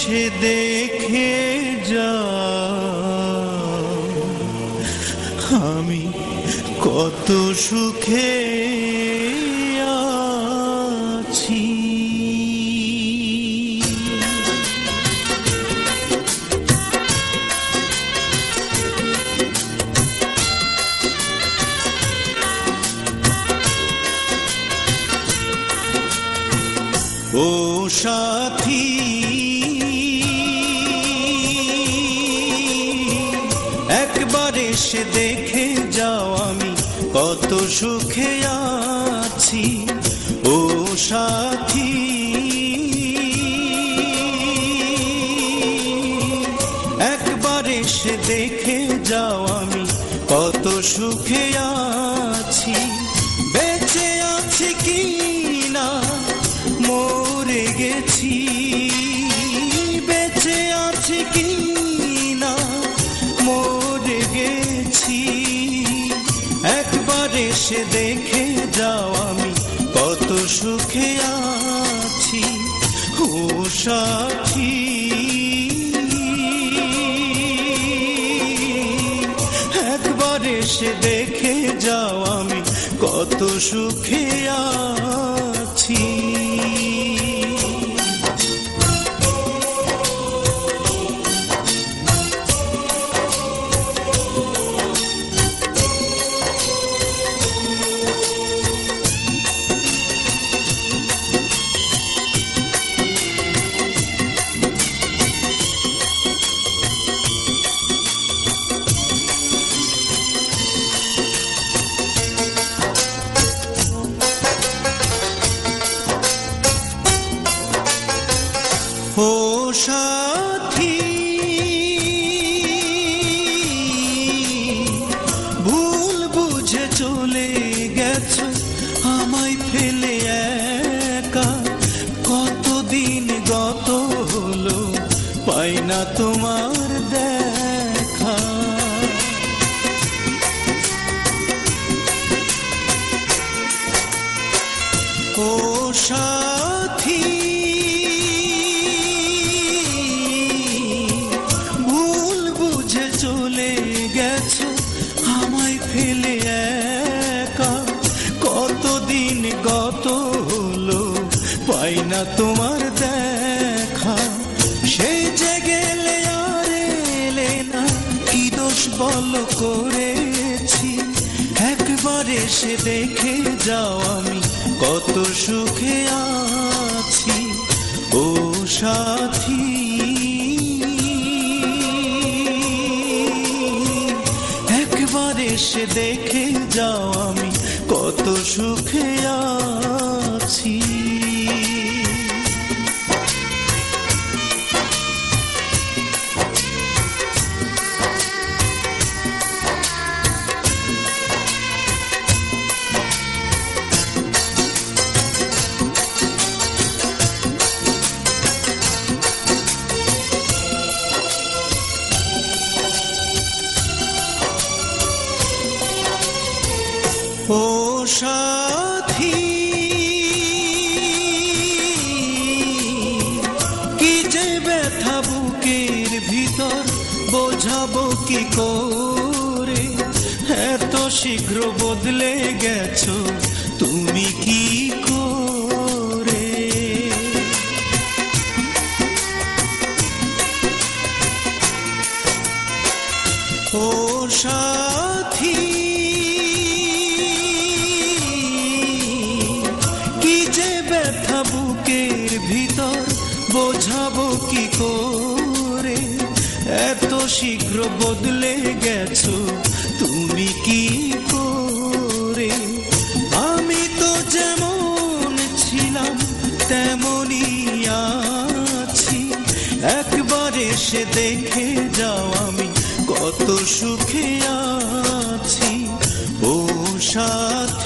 এসে দেখে যাও আমি কত সুখে আছি। ও সাথী একবার এসে দেখে যাও আমি কত সুখে আছি। ও সাথী একবার এসে দেখে যাও আমি কত সুখে আছি। বেঁচে আছি কি না মরে গেছি, বেঁচে আছি কি না মরে গেছি। একবার এসে দেখে যাও আমি কত সুখে আছি। ও সাথী একবার এসে দেখে যাও আমি কত সুখে আছি। ও সাথী ভুল বুঝে চলে গেছো আমায় ফেলে একা। কতদিন গত হলো পাই না তোমার দেখা। ও সাথী চলে গেছো আমায় ফেলে একা। কতদিন গত হলো পাই না তোমার দেখা। সেই যে গেলে আর এলে না কি দোষ বল করেছি। একবার এসে দেখে যাও আমি কত সুখে আছি। ও সাথী একবার এসে দেখে যাও আমি কত সুখে আছি। ও সাথী কি যে ব্যথা বুকের ভিতর বোঝাবো কি করে। এত শীঘ্র বদলে গেছো তুমি কি করে। ও সাথী ব্যথা বুকের ভিতর বোঝাবো কি করে। এত শীঘ্র বদলে গেছো তুমি কি করে। আমি তো যেমন ছিলাম তেমনই আছি। একবার এসে দেখে যাও আমি কত সুখে আছি। ও সাথী